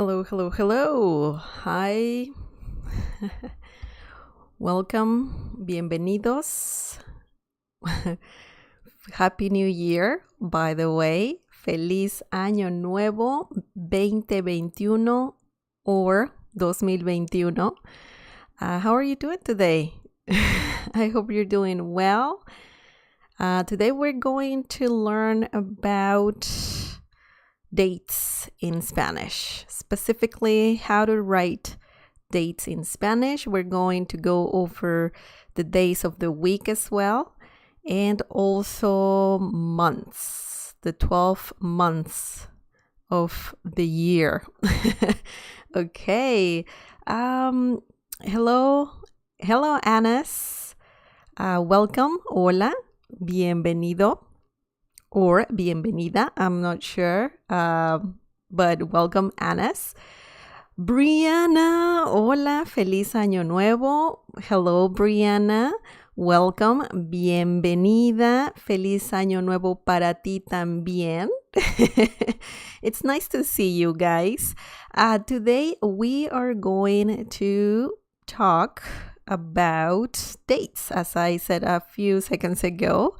Hello, hello, hello. Hi. Welcome. Bienvenidos. Happy New Year, by the way. Feliz Año Nuevo 2021 or 2021. How are you doing today? I hope you're doing well. Today we're going to learn about dates in Spanish, specifically how to write dates in Spanish. We're going to go over the days of the week as well, and also months, the 12 months of the year. Okay. Hello, Anas. Welcome. Hola. Bienvenido. Or bienvenida, I'm not sure, but welcome, Anas. Brianna, hola, feliz año nuevo. Hello, Brianna, welcome, bienvenida, feliz año nuevo para ti también. It's nice to see you guys. Today we are going to talk about dates, as I said a few seconds ago.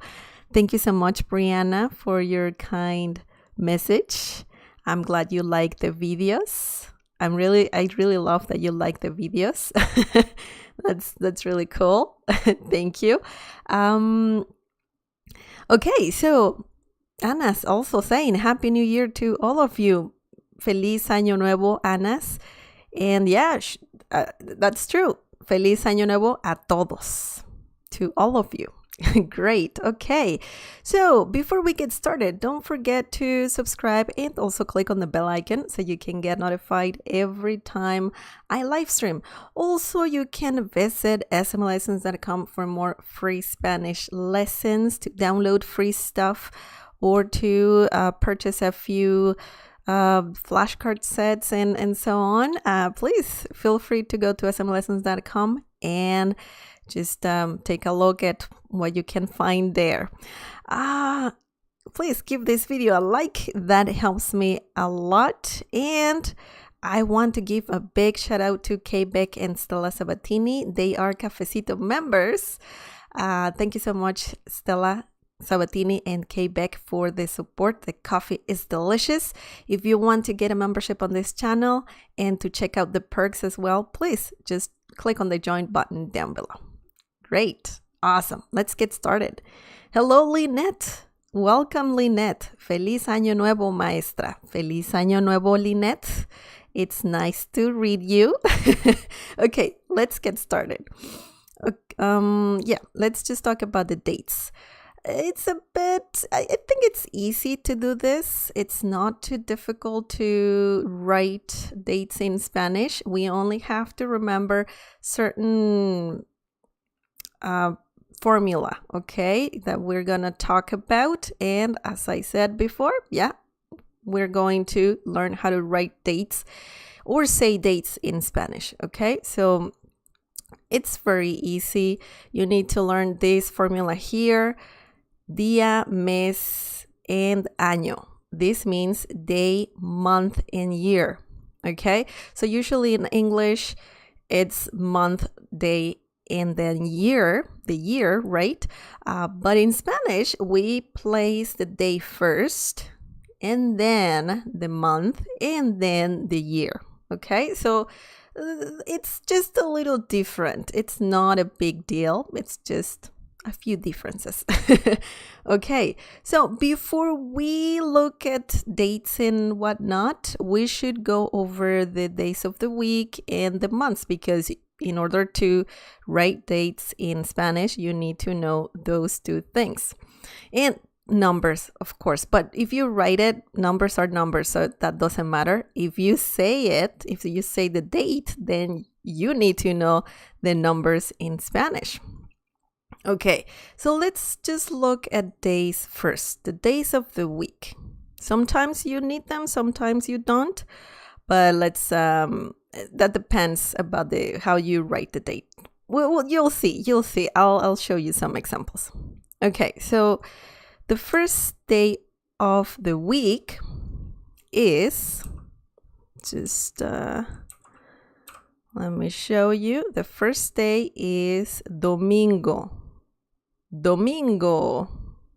Thank you so much, Brianna, for your kind message. I'm glad you like the videos. I really love that you like the videos. That's really cool. Thank you. Okay, so Anna's also saying Happy New Year to all of you. Feliz Año Nuevo, Anas. And yeah, that's true. Feliz Año Nuevo a todos. To all of you. Great. Okay. So before we get started, don't forget to subscribe and also click on the bell icon so you can get notified every time I live stream. Also, you can visit smlessons.com for more free Spanish lessons, to download free stuff, or to purchase a few flashcard sets and so on. Please feel free to go to smlessons.com and just take a look at what you can find there. Please give this video a like. That helps me a lot. And I want to give a big shout out to Quebec and Stella Sabatini. They are Cafecito members. Thank you so much, Stella Sabatini and Quebec, for the support. The coffee is delicious. If you want to get a membership on this channel and to check out the perks as well, please just click on the join button down below. Great. Awesome. Let's get started. Hello, Lynette. Welcome, Lynette. Feliz Año Nuevo, maestra. Feliz Año Nuevo, Lynette. It's nice to read you. Okay, let's get started. Let's just talk about the dates. It's a bit, I think it's easy to do this. It's not too difficult to write dates in Spanish. We only have to remember certain formula, okay, that we're gonna talk about. And as I said before, we're going to learn how to write dates or say dates in Spanish, okay? So it's very easy. You need to learn this formula here: día, mes, and año. This means day, month, and year, okay? So usually in English, it's month, day, and then year, the year, right? But in Spanish, we place the day first, and then the month, and then the year, okay? So it's just a little different. It's not a big deal. It's just a few differences. Okay, so before we look at dates and whatnot, we should go over the days of the week and the months, because in order to write dates in Spanish, you need to know those two things. And numbers, of course. But if you write it, numbers are numbers, so that doesn't matter. If you say it, if you say the date, then you need to know the numbers in Spanish. Okay, so let's just look at days first, the days of the week. Sometimes you need them, sometimes you don't. But let's that depends about how you write the date. Well, you'll see. I'll show you some examples. Okay, so the first day of the week is Just let me show you. The first day is domingo. Domingo.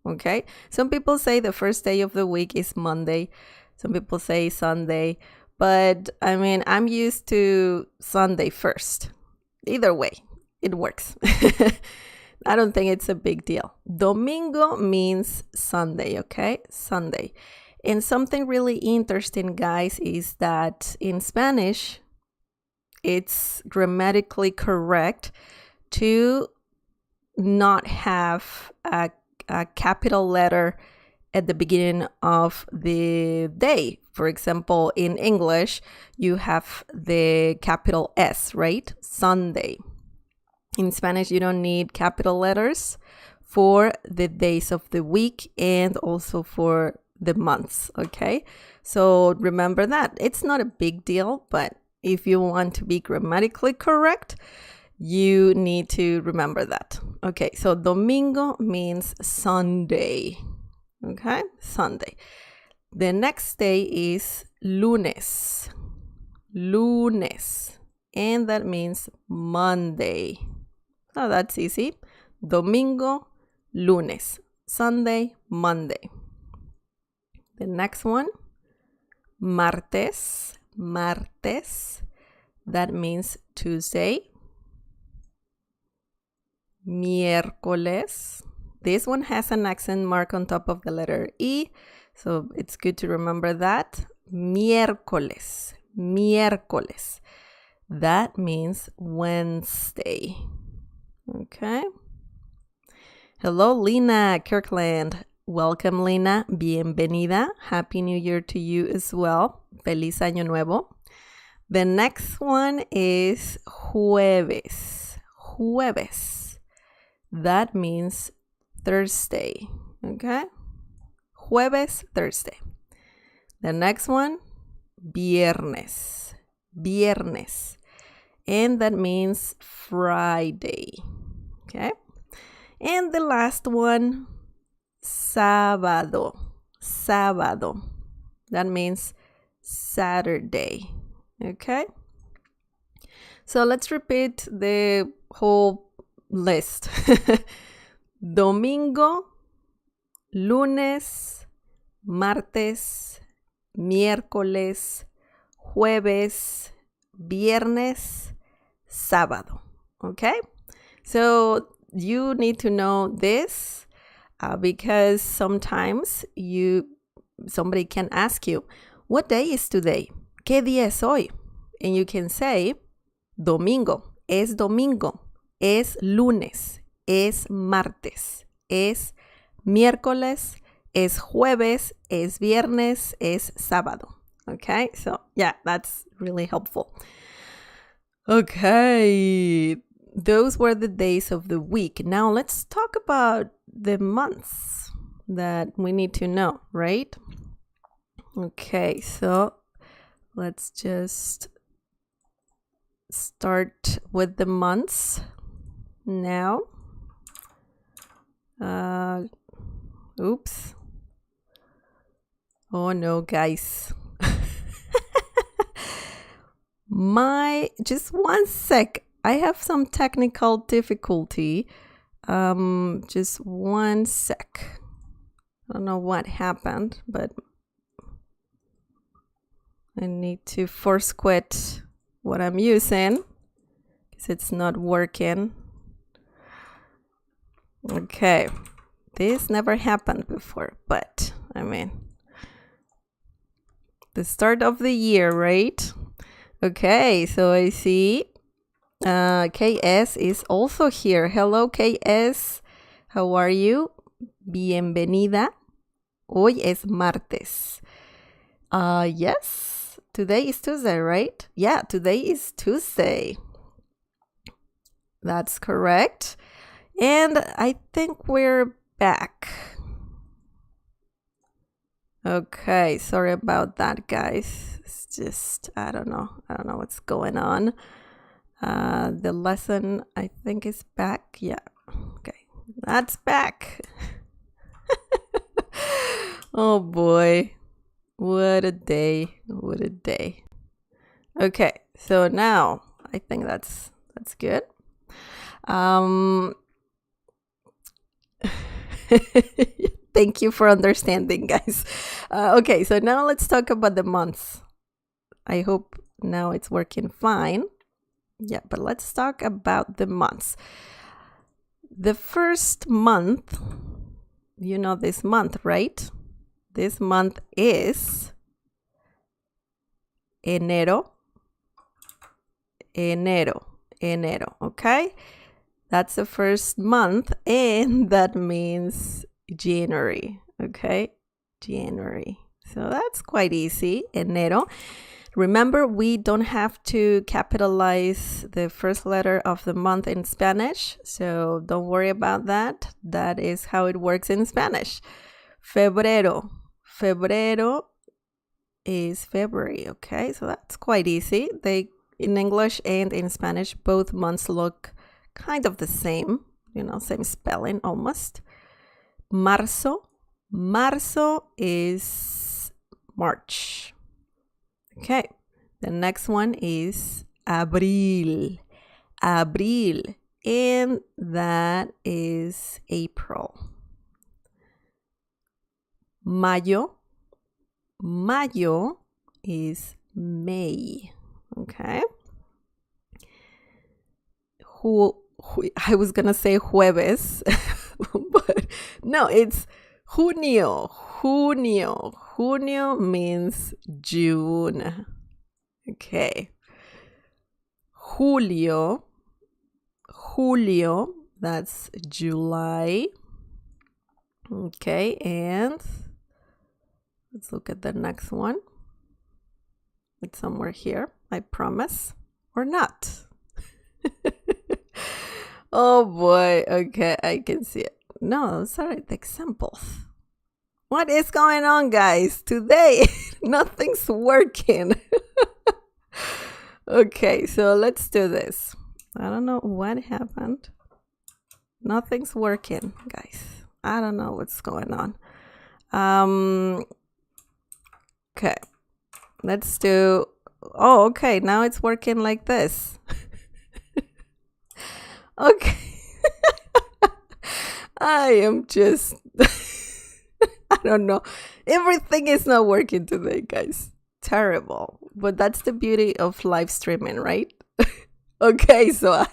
Okay. Some people say the first day of the week is Monday. Some people say Sunday. But I mean, I'm used to Sunday first. Either way, it works. I don't think it's a big deal. Domingo means Sunday, okay? Sunday. And something really interesting, guys, is that in Spanish, it's grammatically correct to not have a capital letter at the beginning of the day. For example, in English, you have the capital S, right? Sunday. In Spanish, you don't need capital letters for the days of the week and also for the months, okay? So remember that. It's not a big deal, but if you want to be grammatically correct, you need to remember that. Okay, so domingo means Sunday. Okay, Sunday. The next day is lunes. Lunes. And that means Monday. Oh, that's easy. Domingo, lunes. Sunday, Monday. The next one, martes. Martes. That means Tuesday. Miércoles. This one has an accent mark on top of the letter E, so it's good to remember that. Miércoles. Miércoles. That means Wednesday. Okay. Hello, Lina Kirkland. Welcome, Lina. Bienvenida. Happy New Year to you as well. Feliz Año Nuevo. The next one is jueves. Jueves. That means Thursday. Okay? Jueves, Thursday. The next one, viernes. Viernes. And that means Friday. Okay? And the last one, sábado. Sábado. That means Saturday. Okay? So let's repeat the whole list. Domingo, lunes, martes, miércoles, jueves, viernes, sábado. Okay? So you need to know this because sometimes somebody can ask you, what day is today? ¿Qué día es hoy? And you can say, domingo, es domingo, es lunes, es martes, es miércoles, es jueves, es viernes, es sábado. Okay, so yeah, that's really helpful. Okay, those were the days of the week. Now let's talk about the months that we need to know, right? Okay, so let's just start with the months now. Oops. Oh no, guys. Just one sec. I have some technical difficulty. Just one sec. I don't know what happened, but I need to force quit what I'm using because it's not working. Okay, this never happened before, but I mean, the start of the year, right? Okay, so I see KS is also here. Hello, KS. How are you? Bienvenida. Hoy es martes. Yes, today is Tuesday, right? Yeah, today is Tuesday. That's correct. And I think we're back. Okay, sorry about that, guys. It's just, I don't know what's going on. The lesson, I think, is back. Yeah, okay, that's back. Oh boy, what a day, what a day. Okay, so now I think that's good. Thank you for understanding, guys. Okay, so now let's talk about the months. I hope now it's working fine. Yeah, but let's talk about the months. The first month, you know this month, right? This month is enero, okay? That's the first month, and that means January, okay? January. So that's quite easy, enero. Remember, we don't have to capitalize the first letter of the month in Spanish, so don't worry about that. That is how it works in Spanish. Febrero. Febrero is February, okay? So that's quite easy. They, in English and in Spanish, both months look kind of the same, same spelling almost. Marzo. Marzo is March. Okay, the next one is abril. Abril, and that is April. Mayo. Mayo is May. Okay. I was gonna say jueves, but no, it's junio. Junio. Junio means June. Okay. Julio. Julio, that's July. Okay, and let's look at the next one. It's somewhere here, I promise. Or not. Oh boy, okay, I can see it. No, sorry, the examples. What is going on, guys? Today, nothing's working. Okay, so let's do this. I don't know what happened. Nothing's working, guys. I don't know what's going on. Okay, let's do... Oh, okay, now it's working like this. Okay. I am just... I don't know. Everything is not working today, guys. Terrible. But that's the beauty of live streaming, right? Okay, so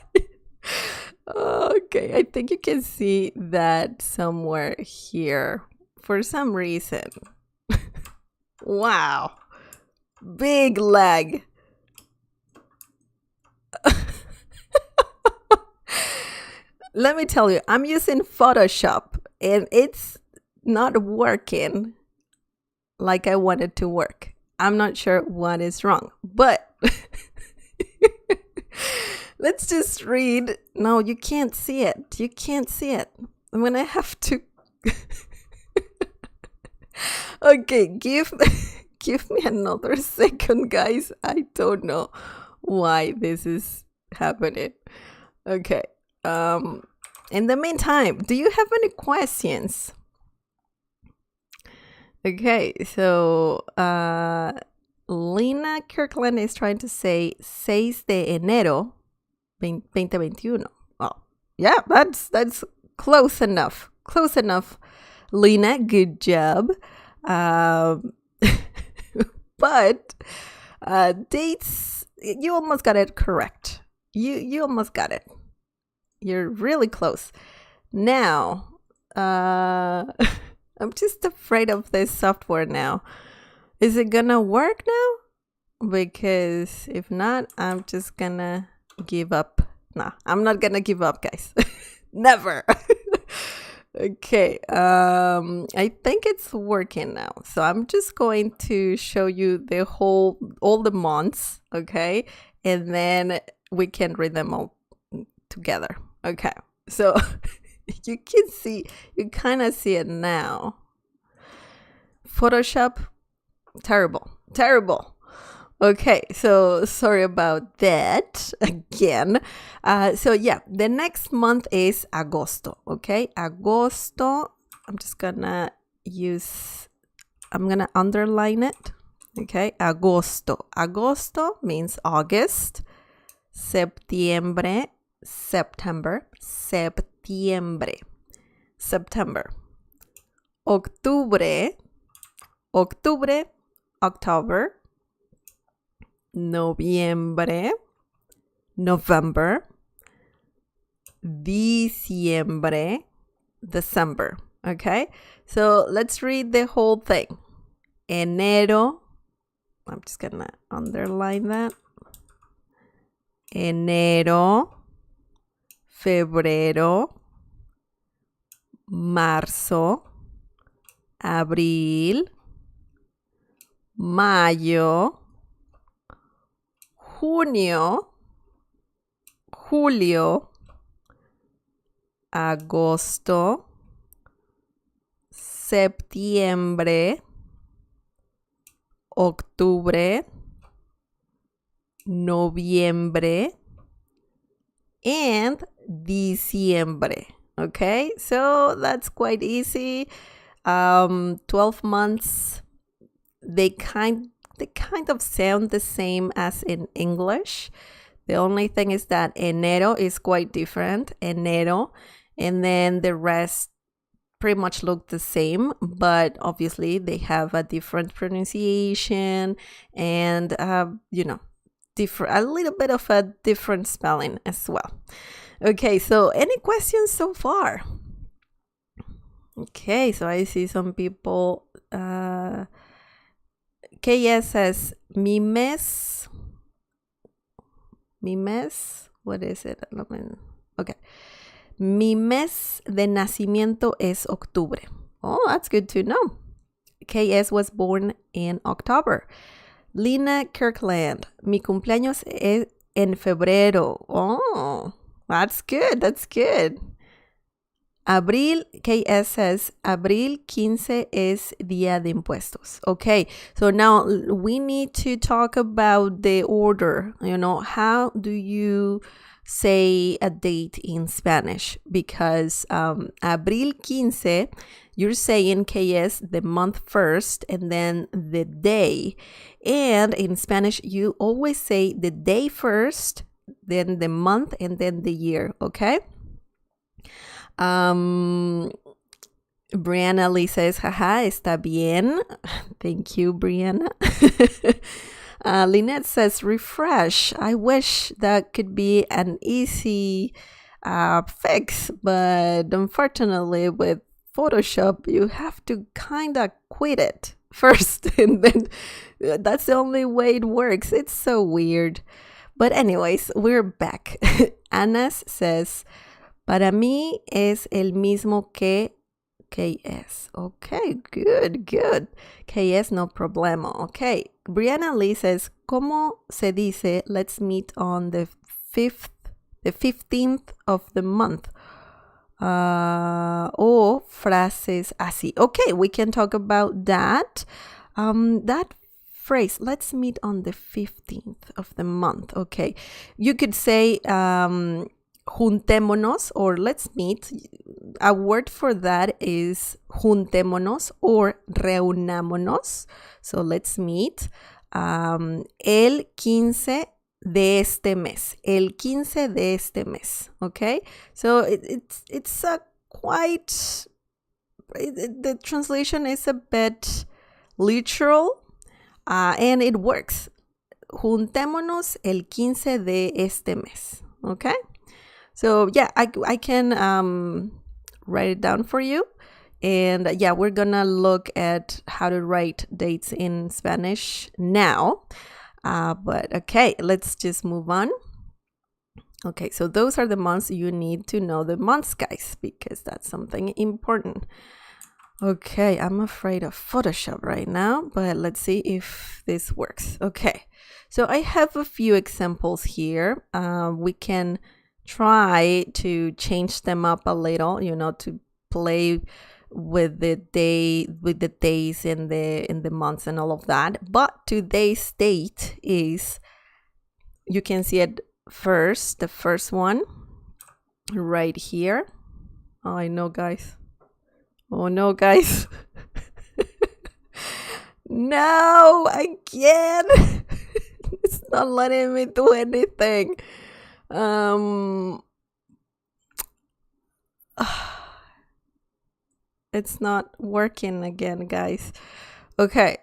okay, I think you can see that somewhere here for some reason. Wow. Big lag. Let me tell you, I'm using Photoshop and it's not working like I want it to work. I'm not sure what is wrong, but let's just read. No, you can't see it. You can't see it. I'm gonna have to. Okay, give me another second, guys. I don't know why this is happening. Okay. In the meantime, do you have any questions? Okay, so Lena Kirkland is trying to say 6 de enero 2021. Oh, yeah, that's close enough. Close enough, Lena. Good job. But dates, you almost got it correct. You almost got it. You're really close. Now, I'm just afraid of this software now. Is it gonna work now? Because if not, I'm just gonna give up. Nah, I'm not gonna give up, guys. Never. Okay, I think it's working now. So I'm just going to show you all the months, okay? And then we can read them all together. Okay, so you can see, you kind of see it now. Photoshop, terrible. Okay, so sorry about that again. So yeah, the next month is agosto, okay? Agosto, I'm gonna underline it, Okay, agosto. Agosto means August. Septiembre, September, septiembre, September. Octubre, octubre, October. Noviembre, November. Diciembre, December. Okay, so let's read the whole thing. Enero, I'm just gonna underline that. Enero, febrero, marzo, abril, mayo, junio, julio, agosto, septiembre, octubre, noviembre, and diciembre. Okay, so that's quite easy. 12 months, they kind of sound the same as in English. The only thing is that enero is quite different, enero, and then the rest pretty much look the same, but obviously they have a different pronunciation and different, a little bit of a different spelling as well. Okay, so any questions so far? Okay, so I see some people. KS says mi mes. What is it? Okay. Mi mes de nacimiento es octubre. Oh, that's good to know. KS was born in October. Lina Kirkland, mi cumpleaños es en febrero. Oh, that's good. That's good. Abril, KS says, Abril 15 es Día de Impuestos. Okay, so now we need to talk about the order. How do you say a date in Spanish? Because Abril 15, you're saying KS the month first and then the day. And in Spanish, you always say the day first, then the month, and then the year, okay? Brianna Lee says, jaja, está bien. Thank you, Brianna. Lynette says, refresh. I wish that could be an easy fix, but unfortunately with Photoshop, you have to kind of quit it first, and then that's the only way it works. It's so weird. But anyways, we're back. Anas says, para mí es el mismo que KS. Okay, good. KS, no problema. Okay. Brianna Lee says, ¿cómo se dice let's meet on the 15th of the month? O frases así. Okay, we can talk about that. That phrase, let's meet on the 15th of the month. Okay. You could say, juntémonos or let's meet. A word for that is juntémonos or reunámonos. So let's meet el 15 de este mes. El 15 de este mes. Okay? So it's a quite, the translation is a bit literal and it works. Juntémonos el 15 de este mes. Okay? So yeah, I can write it down for you. And yeah, we're gonna look at how to write dates in Spanish now. But okay, let's just move on. Okay, so those are the months. You need to know the months, guys, because that's something important. Okay, I'm afraid of Photoshop right now, but let's see if this works. Okay, so I have a few examples here. We can try to change them up a little, to play with the days in the months and all of that. But today's date is, you can see it first, the first one right here. Oh no, guys. No, I can't. It's not letting me do anything. It's not working again, guys. Okay.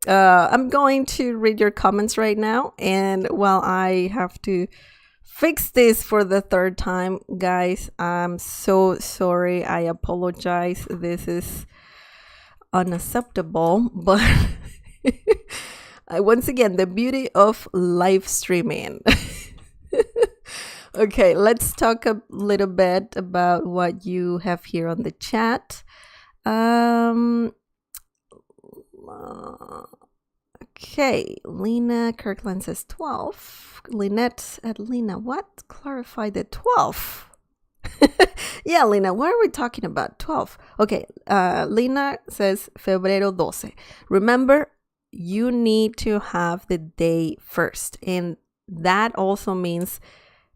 I'm going to read your comments right now, and while I have to fix this for the third time, guys, I'm so sorry. I apologize. This is unacceptable, but once again, the beauty of live streaming. Okay, let's talk a little bit about what you have here on the chat. Okay, Lena Kirkland says 12. Lynette at Lena, what? Clarify the 12. Yeah, Lena, what are we talking about? 12. Okay, Lena says febrero 12. Remember, you need to have the day first, and that also means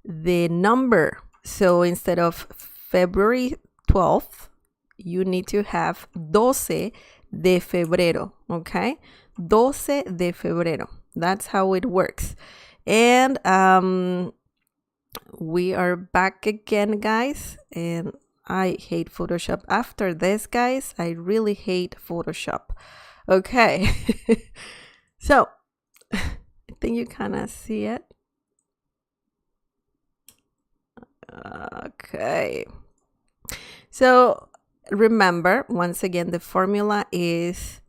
the number. So instead of February 12th, you need to have 12 de febrero, okay? 12 de febrero. That's how it works. And we are back again, guys. And I hate Photoshop. After this, guys, I really hate Photoshop. Okay. So, I think you kind of see it. Okay. So, remember, once again, the formula is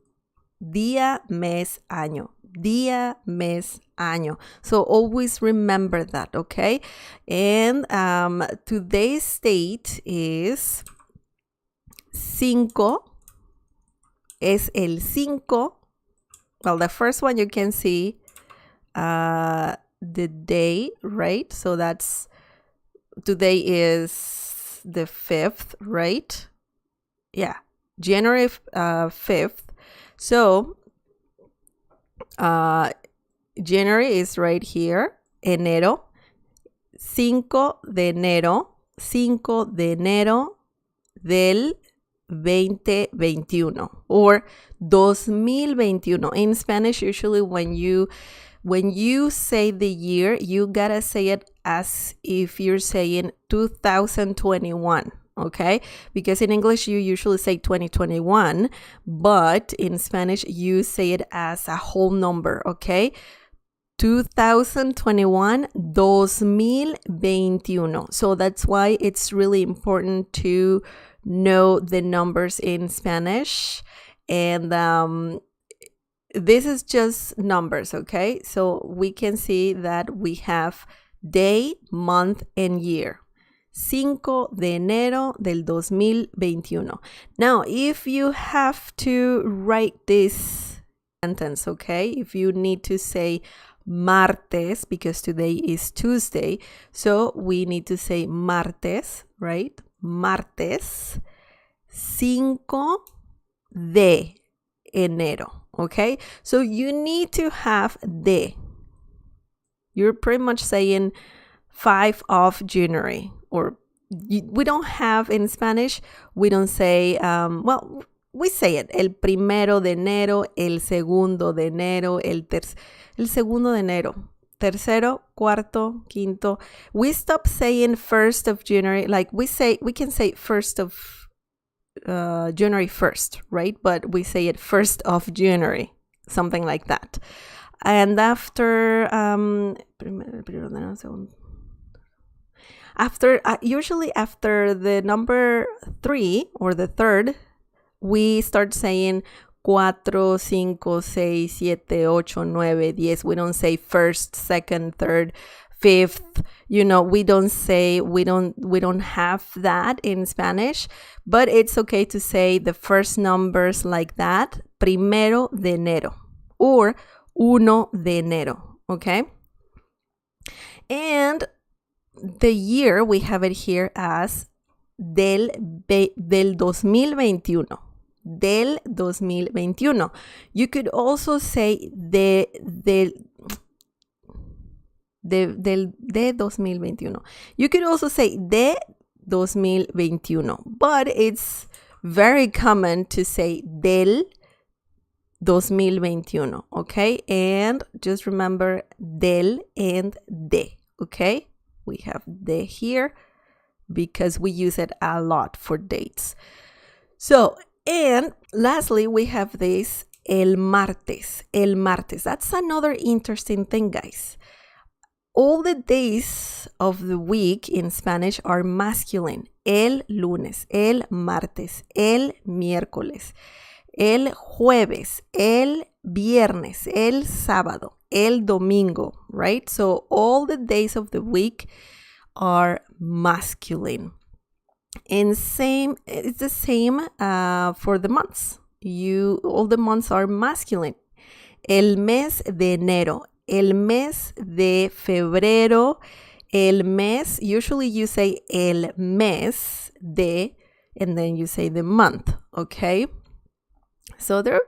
día, mes, año. Día, mes, año. So always remember that, okay? And today's date is 5. Es el 5. Well, the first one you can see the day, right? So that's, today is the 5th, right? Yeah, January 5th. So, January is right here. Enero. 5 de enero. 5 de enero del 2021 or 2021. In Spanish, usually when you say the year, you gotta say it as if you're saying 2021. Okay, because in English you usually say 2021, but in Spanish you say it as a whole number, okay? 2021, 2021. So that's why it's really important to know the numbers in Spanish. And this is just numbers, okay? So we can see that we have day, month, and year. 5 de enero del 2021. Now, if you have to write this sentence, okay, if you need to say martes, because today is Tuesday, so we need to say martes, right? Martes 5 de enero, okay? So you need to have de. You're pretty much saying 5 of January. Or we don't have in Spanish, we don't say, well, we say it, el primero de enero, el segundo de enero, el segundo de enero, tercero, cuarto, quinto. We stop saying 1st of January, like we can say 1st of January 1st, right? But we say it 1st of January, something like that. And after, usually after the number 3 or the 3rd, we start saying 4, 5, 6, 7, 8, 9, 10. We don't say 1st, 2nd, 3rd, 5th. You know, we don't have that in Spanish, but it's okay to say the first numbers like that, primero de enero or 1 de enero, okay? And the year, we have it here as del 2021. Del 2021. You could also say de 2021. You could also say de 2021, but it's very common to say del 2021, okay? And just remember del and de, okay? We have de here because we use it a lot for dates. So, and lastly, we have this el martes. El martes. That's another interesting thing, guys. All the days of the week in Spanish are masculine. El lunes, el martes, el miércoles, el jueves, el viernes, el sábado, el domingo, right? So all the days of the week are masculine. And it's the same for the months. All the months are masculine. El mes de enero, el mes de febrero, el mes, usually you say el mes de, and then you say the month, okay? So they're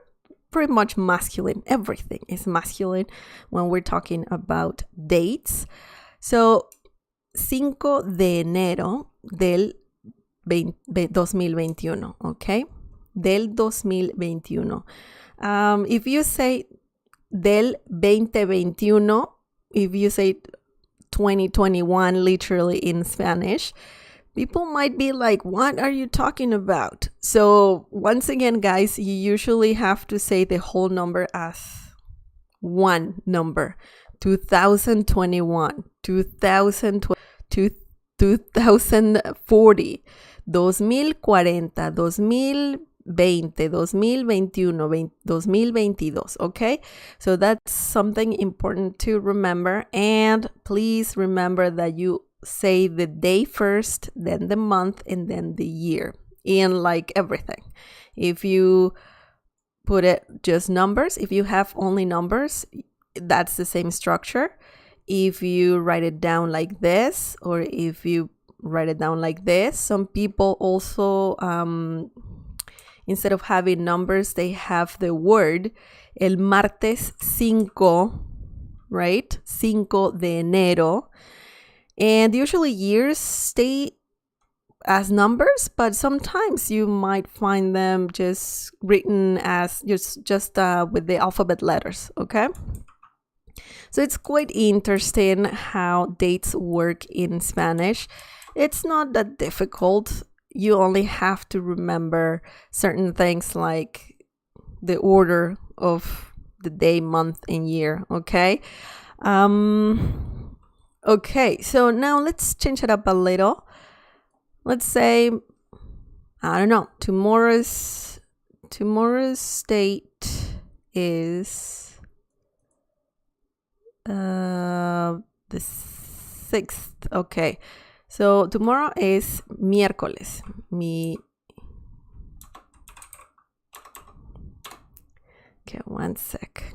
pretty much masculine. Everything is masculine when we're talking about dates. So 5 de enero del 2021, okay? Del 2021. If you say del 2021, if you say 2021 literally in Spanish, people might be like, what are you talking about? So once again, guys, you usually have to say the whole number as one number. 2021, 2020, 2040, 2040, 2020, 2021, 2022, okay? So that's something important to remember. And please remember that you say the day first, then the month, and then the year in like everything. If you put it just numbers, if you have only numbers, that's the same structure. If you write it down like this, or if you write it down like this, some people also, instead of having numbers, they have the word el martes 5, right? 5 de enero. And usually years stay as numbers, but sometimes you might find them just written as just with the alphabet letters, okay? So it's quite interesting how dates work in Spanish. It's not that difficult. You only have to remember certain things like the order of the day, month, and year, okay? Okay, so now let's change it up a little. Let's say, I don't know, tomorrow's date is the 6th. Okay, so tomorrow is miércoles. Okay, one sec.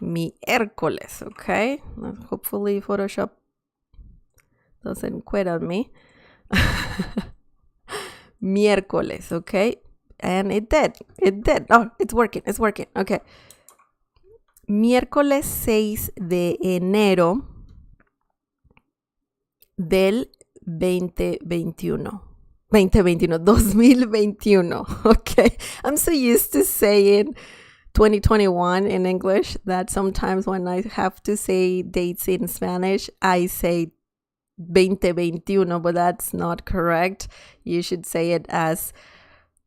Miércoles, okay? Hopefully Photoshop doesn't quit on me. Miércoles, okay? And it did. Oh, it's working. Okay. Miércoles 6 de enero del 2021. Okay. I'm so used to saying 2021 in English that sometimes when I have to say dates in Spanish, I say 2021, but that's not correct. You should say it as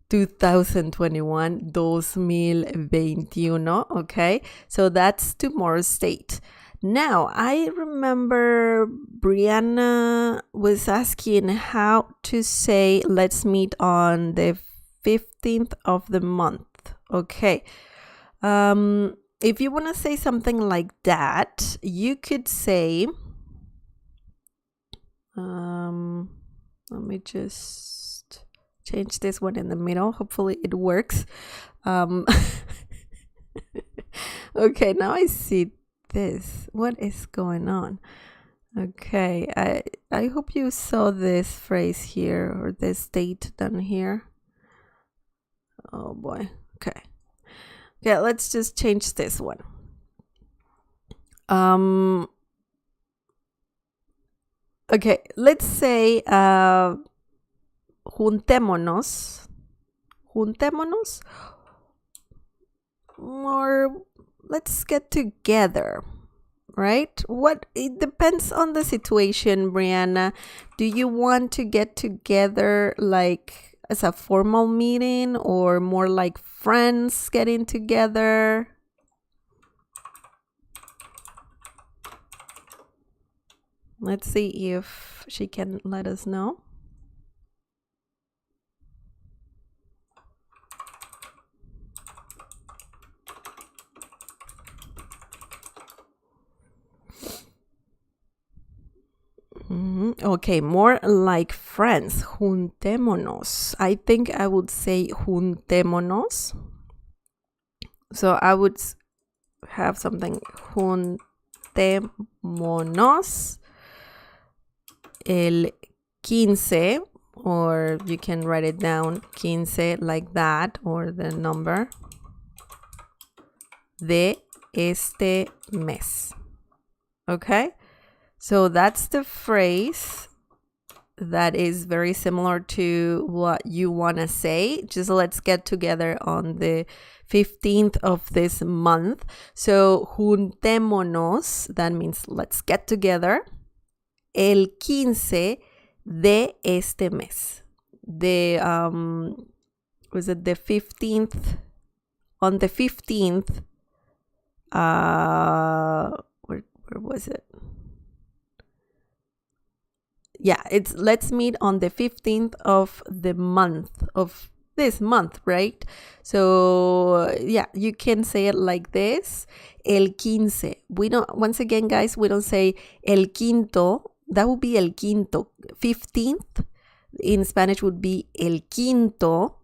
2021, 2021, okay? So that's tomorrow's date. Now, I remember Brianna was asking how to say let's meet on the 15th of the month, okay? If you want to say something like that, you could say, let me just change this one in the middle. Hopefully it works. Okay, now I see this. What is going on? Okay, I hope you saw this phrase here or this date down here. Oh boy. Okay. Yeah, let's just change this one. Okay, let's say juntémonos, juntémonos, or let's get together, right? It depends on the situation, Brianna. Do you want to get together like as a formal meeting or more like friends getting together? Let's see if she can let us know. Okay, more like friends. Juntémonos. I think I would say juntémonos. So I would have something juntémonos el 15, or you can write it down 15 like that, or the number de este mes. Okay? So that's the phrase that is very similar to what you want to say. Just let's get together on the 15th of this month. So juntémonos, that means let's get together. El 15 de este mes. Was it the 15th? On the 15th, where was it? Yeah, it's let's meet on the 15th of the month of this month, right? So yeah, you can say it like this. El 15. We don't, once again, guys, we don't say el quinto. That would be el quinto. 15th in Spanish would be el quinto.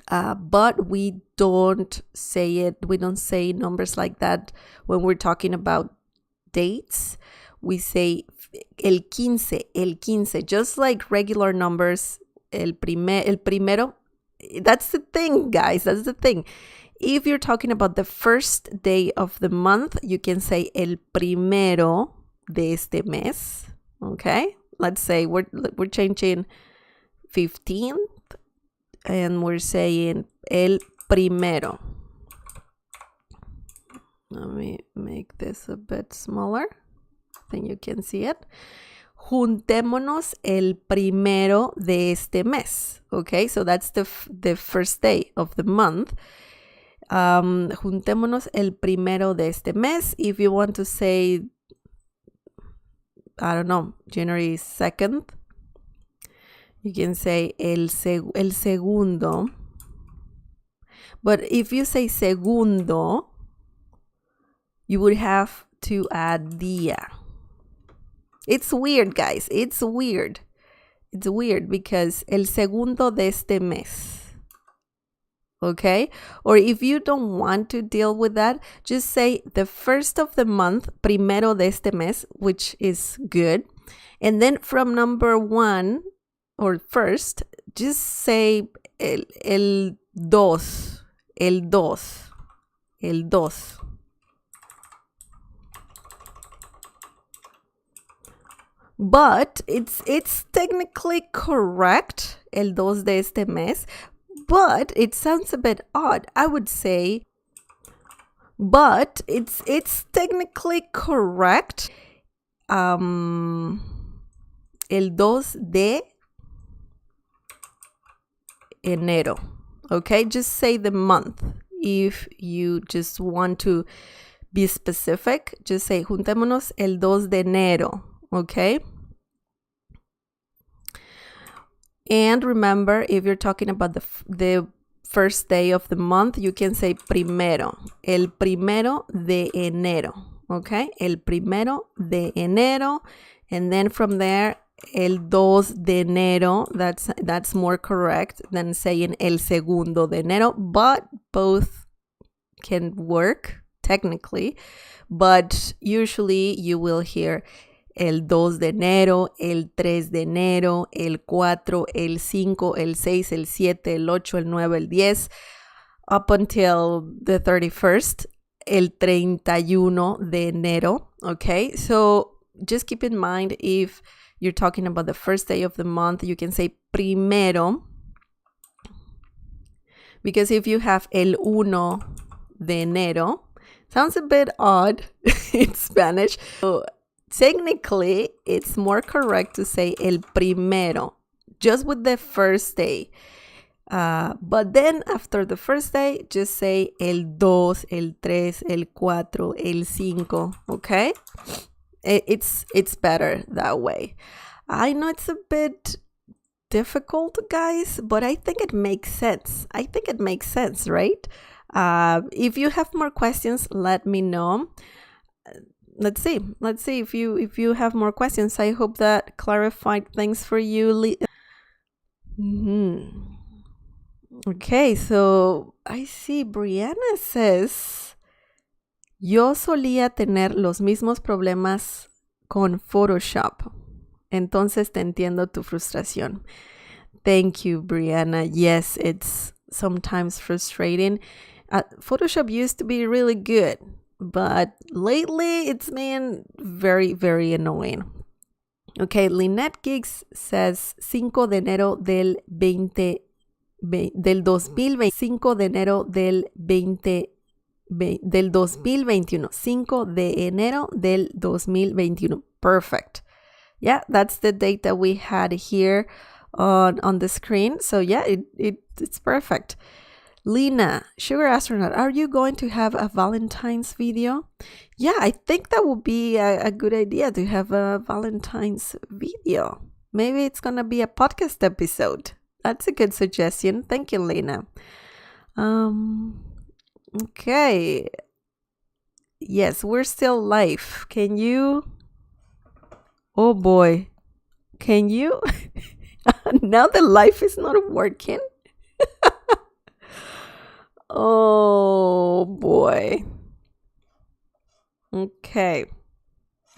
But we don't say it. We don't say numbers like that when we're talking about dates. We say el 15, just like regular numbers. El primero. That's the thing, guys. That's the thing. If you're talking about the first day of the month, you can say el primero de este mes. Okay? Let's say we're changing 15th and we're saying el primero. Let me make this a bit smaller. Then you can see it. Juntémonos el primero de este mes. Okay, so that's the first day of the month. Juntémonos el primero de este mes. If you want to say, I don't know, January 2nd, you can say el segundo. But if you say segundo, you would have to add día. It's weird, guys. It's weird. It's weird because el segundo de este mes. Okay? Or if you don't want to deal with that, just say the first of the month, primero de este mes, which is good. And then from number 1 or first, just say el dos. El dos. El dos. But it's technically correct, el dos de este mes, but it sounds a bit odd. I would say, but it's technically correct. El dos de enero. Okay, just say the month. If you just want to be specific, just say juntémonos el dos de enero. Okay. And remember, if you're talking about the first day of the month, you can say primero. El primero de enero. Okay. El primero de enero. And then from there, el dos de enero. That's more correct than saying el segundo de enero. But both can work technically. But usually you will hear el 2 de enero, el 3 de enero, el 4, el 5, el 6, el 7, el 8, el 9, el 10, up until the 31st, el 31 de enero, okay? So just keep in mind, if you're talking about the first day of the month, you can say primero, because if you have el 1 de enero, sounds a bit odd in Spanish. So technically, it's more correct to say el primero, just with the first day. But then after the first day, just say el 2, el 3, el 4, el 5, okay? It's better that way. I know it's a bit difficult, guys, but I think it makes sense. I think it makes sense, right? If you have more questions, let me know. Let's see if you have more questions. I hope that clarified things for you. Okay, so I see Brianna says, yo solía tener los mismos problemas con Photoshop. Entonces te entiendo tu frustración. Thank you, Brianna. Yes, it's sometimes frustrating. Photoshop used to be really good, but lately it's been very, very annoying. Okay, Lynette Giggs says 5 de enero del 2020. Del 2020, 5 de enero del 2021. 5 de enero del 2021. Perfect. Yeah, that's the date that we had here on the screen. So yeah, it's perfect. Lena, Sugar Astronaut, are you going to have a Valentine's video? Yeah, I think that would be a good idea to have a Valentine's video. Maybe it's going to be a podcast episode. That's a good suggestion. Thank you, Lena. Okay. Yes, we're still live. Can you? Oh boy. Can you? Now the live is not working. Oh boy. Okay.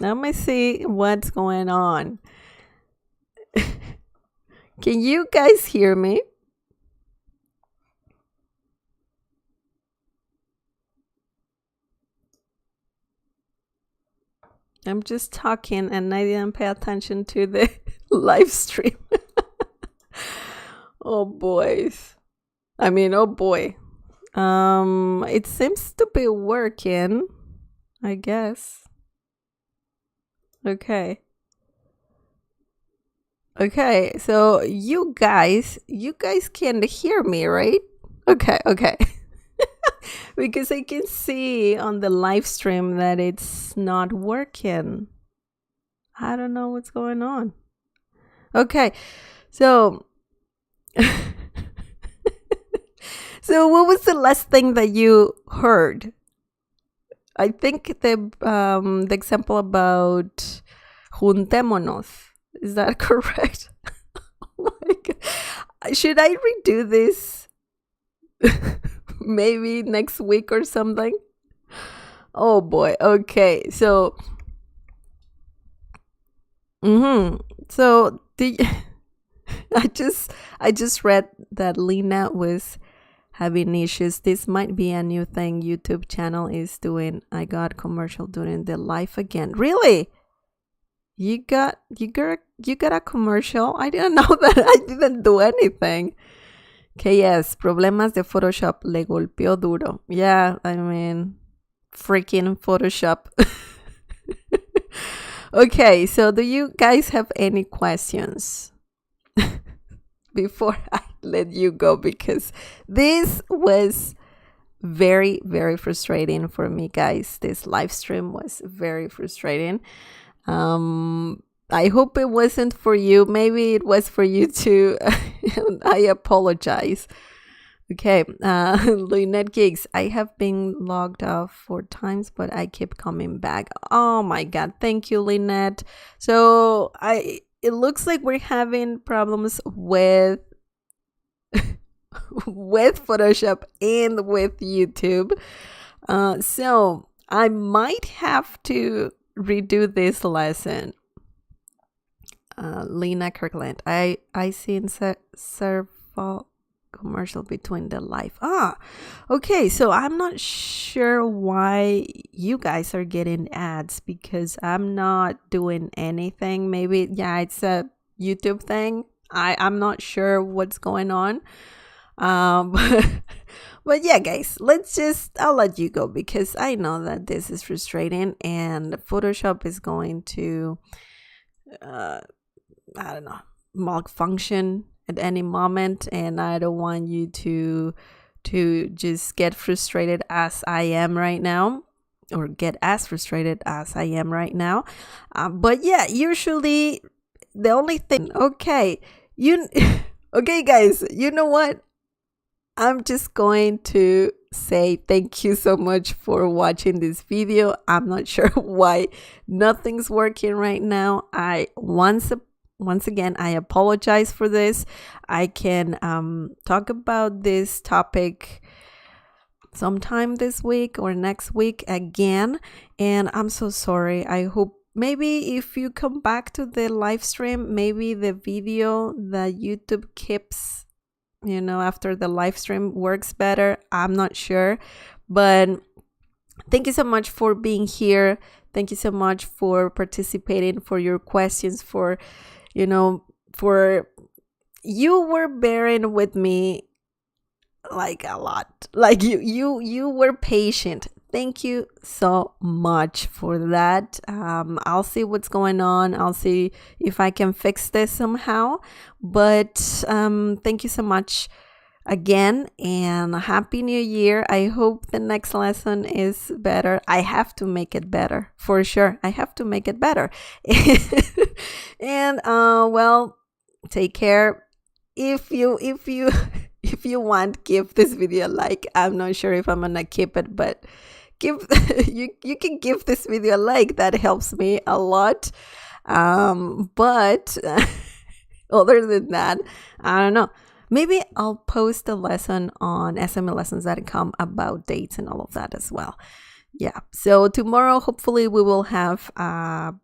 Let me see what's going on. Can you guys hear me? I'm just talking and I didn't pay attention to the live stream. Oh boys. I mean, oh boy. It seems to be working, I guess. Okay. Okay, so you guys can hear me, right? Okay. Because I can see on the live stream that it's not working. I don't know what's going on. Okay, so so what was the last thing that you heard? I think the example about juntémonos. Is that correct? Oh my God. Should I redo this? Maybe next week or something? Oh boy. Okay. So so I just read that Lena was having issues. This might be a new thing YouTube channel is doing. I got commercial during the live again. Really? You got a commercial? I didn't know that. I didn't do anything. Okay, yes, problemas de Photoshop le golpeó duro. Yeah, I mean, freaking Photoshop. Okay, so do you guys have any questions before I let you go? Because this was very, very frustrating for me, guys. This live stream was very frustrating. I hope it wasn't for you. Maybe it was for you too. I apologize. Okay, Lynette Giggs, I have been logged off 4 times, but I keep coming back. Oh my God, thank you, Lynette. So it looks like we're having problems with with Photoshop and with YouTube. So I might have to redo this lesson. Lena Kirkland, I see in several commercial between the live. Okay, so I'm not sure why you guys are getting ads because I'm not doing anything. Maybe, yeah, it's a YouTube thing. I'm not sure what's going on. But, but yeah, guys, I'll let you go because I know that this is frustrating and Photoshop is going to, uh, I don't know, malfunction at any moment. And I don't want you to just get frustrated as I am right now, or get as frustrated as I am right now. But yeah, usually the only thing, okay, okay, guys, you know what? I'm just going to say thank you so much for watching this video. I'm not sure why nothing's working right now. Once again, I apologize for this. I can talk about this topic sometime this week or next week again, and I'm so sorry. I hope maybe if you come back to the live stream, maybe the video that YouTube keeps, after the live stream works better. I'm not sure, but thank you so much for being here. Thank you so much for participating, for your questions, for you were bearing with me like a lot. Like you were patient. Thank you so much for that. I'll see what's going on. I'll see if I can fix this somehow. But thank you so much again, and Happy New Year. I hope the next lesson is better. I have to make it better for sure. I have to make it better. And well, take care. If you if you want, give this video a like. I'm not sure if I'm gonna keep it, but give you can give this video a like. That helps me a lot. But other than that, I don't know. Maybe I'll post a lesson on SMElessons.com about dates and all of that as well. Yeah. So tomorrow, hopefully, we will have a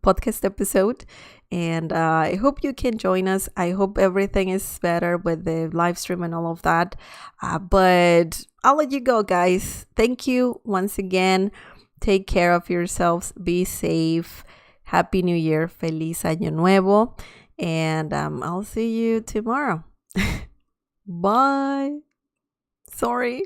podcast episode, and I hope you can join us. I hope everything is better with the live stream and all of that. But I'll let you go, guys. Thank you once again. Take care of yourselves. Be safe. Happy New Year. Feliz Año Nuevo. And I'll see you tomorrow. Bye. Sorry.